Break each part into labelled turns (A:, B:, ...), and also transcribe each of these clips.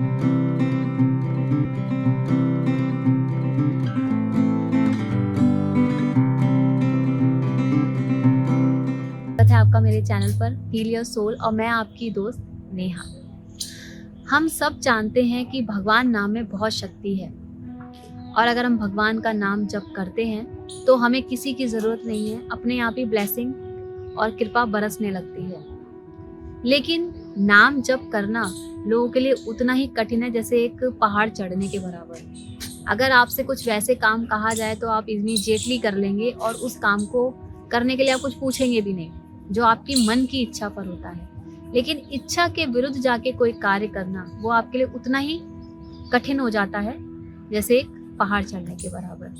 A: स्वागत है आपका मेरे चैनल पर हील योर सोल और मैं आपकी दोस्त नेहा। हम सब जानते हैं कि भगवान नाम में बहुत शक्ति है और अगर हम भगवान का नाम जप करते हैं तो हमें किसी की ज़रूरत नहीं है, अपने आप ही ब्लेसिंग और कृपा बरसने लगती है। लेकिन नाम जप करना लोगों के लिए उतना ही कठिन है जैसे एक पहाड़ चढ़ने के बराबर। अगर आपसे कुछ वैसे काम कहा जाए तो आप इमीडिएटली कर लेंगे और उस काम को करने के लिए आप कुछ पूछेंगे भी नहीं, जो आपकी मन की इच्छा पर होता है। लेकिन इच्छा के विरुद्ध जाके कोई कार्य करना वो आपके लिए उतना ही कठिन हो जाता है जैसे एक पहाड़ चढ़ने के बराबर।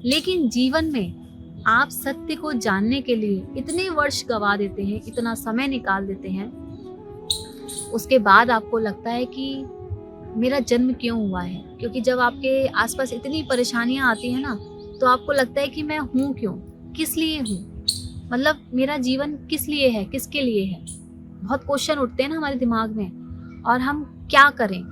A: लेकिन जीवन में आप सत्य को जानने के लिए इतने वर्ष गवा देते हैं, इतना समय निकाल देते हैं, उसके बाद आपको लगता है कि मेरा जन्म क्यों हुआ है। क्योंकि जब आपके आसपास इतनी परेशानियां आती हैं ना, तो आपको लगता है कि मैं हूँ क्यों, किस लिए हूँ, मतलब मेरा जीवन किस लिए है, किसके लिए है। बहुत क्वेश्चन उठते हैं ना हमारे दिमाग में और हम क्या करें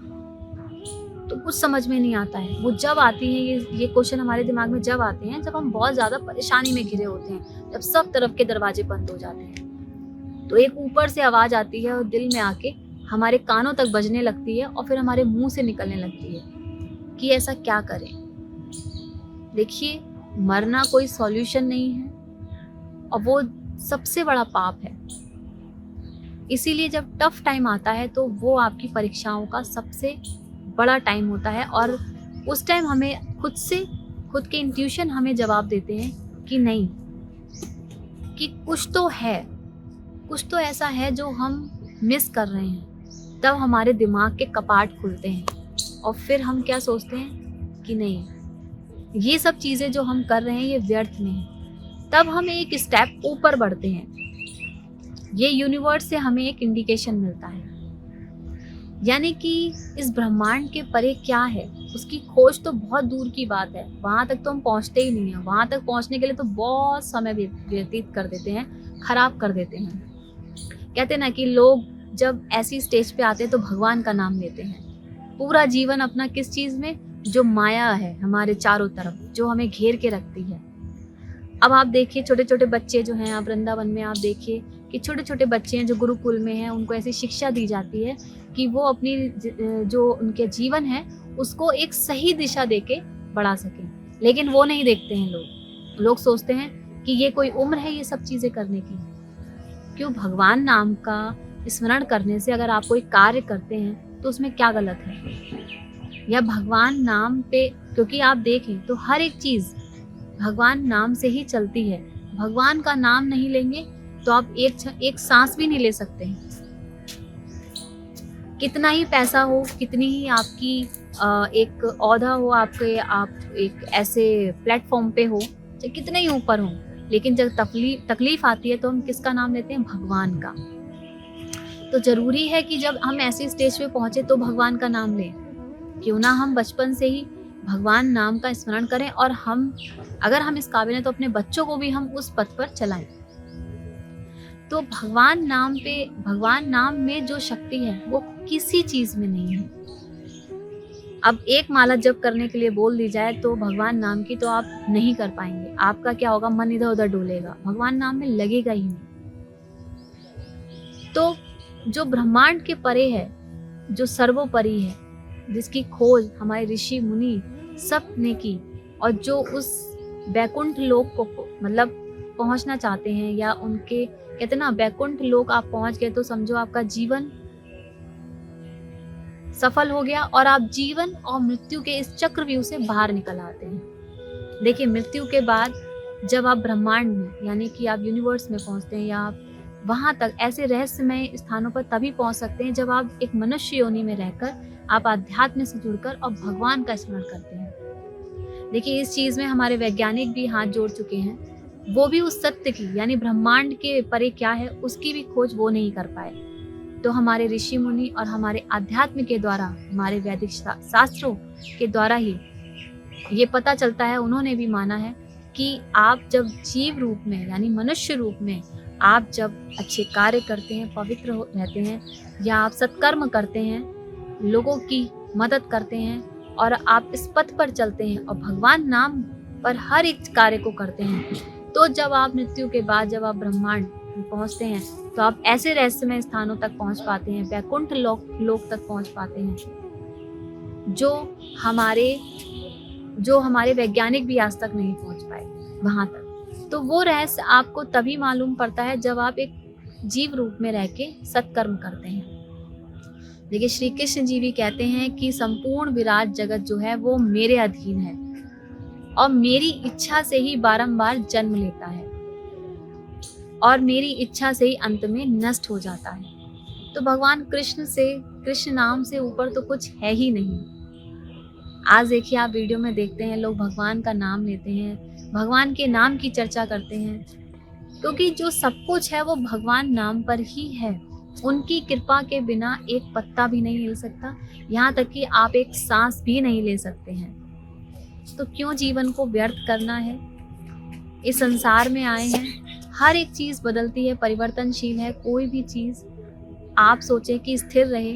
A: तो कुछ समझ में नहीं आता है। वो जब आती है ये क्वेश्चन हमारे दिमाग में जब आते हैं जब हम बहुत ज़्यादा परेशानी में घिरे होते हैं, जब सब तरफ के दरवाजे बंद हो जाते हैं। तो एक ऊपर से आवाज़ आती है और दिल में आके हमारे कानों तक बजने लगती है और फिर हमारे मुंह से निकलने लगती है कि ऐसा क्या करें। देखिए, मरना कोई सॉल्यूशन नहीं है और वो सबसे बड़ा पाप है। इसीलिए जब टफ टाइम आता है तो वो आपकी परीक्षाओं का सबसे बड़ा टाइम होता है और उस टाइम हमें खुद के इंट्यूशन हमें जवाब देते हैं कि नहीं, कि कुछ तो ऐसा है जो हम मिस कर रहे हैं। तब हमारे दिमाग के कपाट खुलते हैं और फिर हम क्या सोचते हैं कि नहीं, ये सब चीज़ें जो हम कर रहे हैं ये व्यर्थ में है। तब हम एक स्टेप ऊपर बढ़ते हैं। ये यूनिवर्स से हमें एक इंडिकेशन मिलता है, यानी कि इस ब्रह्मांड के परे क्या है उसकी खोज तो बहुत दूर की बात है। वहाँ तक तो हम पहुँचते ही नहीं हैं। वहाँ तक पहुँचने के लिए तो बहुत समय व्यतीत कर देते हैं, खराब कर देते हैं। कहते ना कि लोग जब ऐसी स्टेज पे आते हैं तो भगवान का नाम लेते हैं। पूरा जीवन अपना किस चीज़ में, जो माया है हमारे चारों तरफ, जो हमें घेर के रखती है। अब आप देखिए छोटे छोटे बच्चे जो हैं, आप वृंदावन में आप देखिए कि छोटे छोटे बच्चे हैं जो गुरुकुल में हैं, उनको ऐसी शिक्षा दी जाती है कि वो अपनी जो उनके जीवन है उसको एक सही दिशा देके बढ़ा सकें। लेकिन वो नहीं देखते हैं लोग सोचते हैं कि ये कोई उम्र है ये सब चीज़ें करने की। क्यों? भगवान नाम का स्मरण करने से अगर आप कोई कार्य करते हैं तो उसमें क्या गलत है? या भगवान नाम पे, क्योंकि आप देखें तो हर एक चीज़ भगवान नाम से ही चलती है। भगवान का नाम नहीं लेंगे तो आप एक सांस भी नहीं ले सकते हैं। कितना ही पैसा हो, कितनी ही आपकी एक ओहदा हो, आप एक ऐसे प्लेटफॉर्म पे हो, चाहे कितने ही ऊपर हो, लेकिन जब तकलीफ आती है तो हम किसका नाम लेते हैं? भगवान का। तो जरूरी है कि जब हम ऐसी स्टेज पे पहुंचे तो भगवान का नाम लें। क्यों ना हम बचपन से ही भगवान नाम का स्मरण करें और अगर हम इस काबिल हैं तो अपने बच्चों को भी हम उस पथ पर चलाएं। तो भगवान नाम में जो शक्ति है वो किसी चीज में नहीं है। अब एक माला जप करने के लिए बोल दी जाए तो भगवान नाम की तो आप नहीं कर पाएंगे। आपका क्या होगा? मन इधर उधर डोलेगा, भगवान नाम में लगेगा ही नहीं। तो जो ब्रह्मांड के परे है, जो सर्वोपरि है, जिसकी खोज हमारे ऋषि मुनि सब ने की और जो उस बैकुंठ लोक को मतलब पहुंचना चाहते हैं, या उनके कहते ना बैकुंठ लोक आप पहुंच गए तो समझो आपका जीवन सफल हो गया और आप जीवन और मृत्यु के इस चक्रव्यूह से बाहर निकल आते हैं। देखिए, मृत्यु के बाद जब आप ब्रह्मांड में यानी कि आप यूनिवर्स में पहुंचते हैं, या आप वहां तक ऐसे रहस्यमय स्थानों पर तभी पहुंच सकते हैं जब आप एक मनुष्य योनि में रहकर आप आध्यात्म से जुड़कर और भगवान का स्मरण करते हैं। देखिए, इस चीज में हमारे वैज्ञानिक भी हाथ जोड़ चुके हैं। वो भी उस सत्य की यानी ब्रह्मांड के परे क्या है उसकी भी खोज वो नहीं कर पाए। तो हमारे ऋषि मुनि और हमारे आध्यात्म के द्वारा, हमारे वैदिक शास्त्रों के द्वारा ही ये पता चलता है, उन्होंने भी माना है कि आप जब जीव रूप में यानी मनुष्य रूप में आप जब अच्छे कार्य करते हैं, पवित्र रहते हैं, या आप सत्कर्म करते हैं, लोगों की मदद करते हैं और आप इस पथ पर चलते हैं और भगवान नाम पर हर एक कार्य को करते हैं, तो जब आप मृत्यु के बाद जब आप ब्रह्मांड में पहुंचते हैं तो आप ऐसे रहस्यमय स्थानों तक पहुंच पाते हैं, वैकुंठ लोक तक पहुंच पाते हैं जो हमारे वैज्ञानिक भी आज तक नहीं पहुंच पाए वहां तक। तो वो रहस्य आपको तभी मालूम पड़ता है जब आप एक जीव रूप में रह के सत्कर्म करते हैं। देखिए, श्री कृष्ण जी भी कहते हैं कि संपूर्ण विराट जगत जो है वो मेरे अधीन है और मेरी इच्छा से ही बारंबार जन्म लेता है और मेरी इच्छा से ही अंत में नष्ट हो जाता है। तो भगवान कृष्ण नाम से ऊपर तो कुछ है ही नहीं। आज देखिए, आप वीडियो में देखते हैं लोग भगवान का नाम लेते हैं, भगवान के नाम की चर्चा करते हैं, क्योंकि जो सब कुछ है वो भगवान नाम पर ही है। उनकी कृपा के बिना एक पत्ता भी नहीं हिल सकता, यहाँ तक कि आप एक सांस भी नहीं ले सकते हैं। तो क्यों जीवन को व्यर्थ करना है? इस संसार में आए हैं, हर एक चीज बदलती है, परिवर्तनशील है। कोई भी चीज आप सोचे कि स्थिर रहे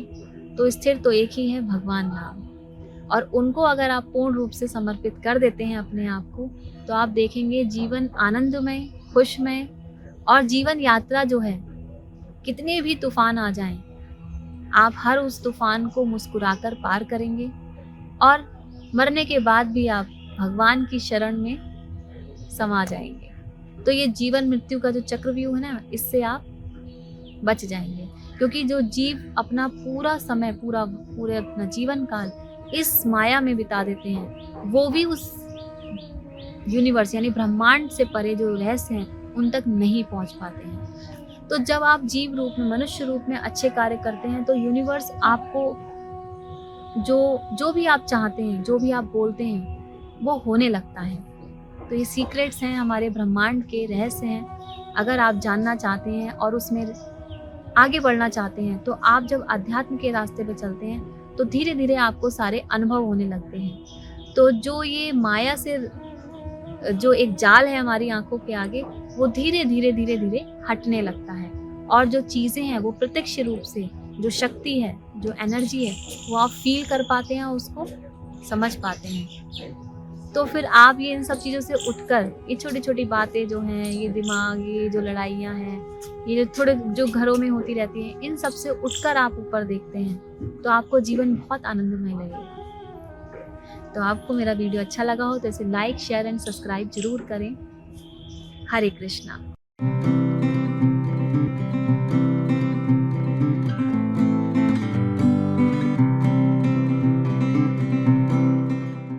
A: तो स्थिर तो एक ही है, भगवान नाम। और उनको अगर आप पूर्ण रूप से समर्पित कर देते हैं अपने आप को, तो आप देखेंगे जीवन आनंदमय, खुशमय और जीवन यात्रा जो है, कितने भी तूफान आ जाएं, आप हर उस तूफान को मुस्कुराकर पार करेंगे और मरने के बाद भी आप भगवान की शरण में समा जाएंगे। तो ये जीवन मृत्यु का जो चक्रव्यूह है ना, इससे आप बच जाएंगे, क्योंकि जो जीव अपना पूरा समय पूरे अपना जीवन काल इस माया में बिता देते हैं, वो भी उस यूनिवर्स यानी ब्रह्मांड से परे जो रहस्य हैं उन तक नहीं पहुंच पाते हैं। तो जब आप जीव रूप में, मनुष्य रूप में अच्छे कार्य करते हैं तो यूनिवर्स आपको जो भी आप चाहते हैं, जो भी आप बोलते हैं, वो होने लगता है। तो ये सीक्रेट्स हैं, हमारे ब्रह्मांड के रहस्य हैं। अगर आप जानना चाहते हैं और उसमें आगे बढ़ना चाहते हैं, तो आप जब अध्यात्म के रास्ते पे चलते हैं तो धीरे धीरे आपको सारे अनुभव होने लगते हैं। तो जो ये माया से जो एक जाल है हमारी आंखों के आगे, वो धीरे धीरे हटने लगता है और जो चीजें हैं वो प्रत्यक्ष रूप से, जो शक्ति है, जो एनर्जी है, वो आप फील कर पाते हैं, उसको समझ पाते हैं। तो फिर आप ये इन सब चीज़ों से उठकर, ये छोटी छोटी बातें जो हैं, ये दिमाग, ये जो लड़ाइयाँ हैं, ये थोड़े जो घरों में होती रहती हैं, इन सब से उठकर आप ऊपर देखते हैं तो आपको जीवन बहुत आनंदमय लगेगा। तो आपको मेरा वीडियो अच्छा लगा हो तो इसे लाइक, शेयर एंड सब्सक्राइब जरूर करें। हरे कृष्णा।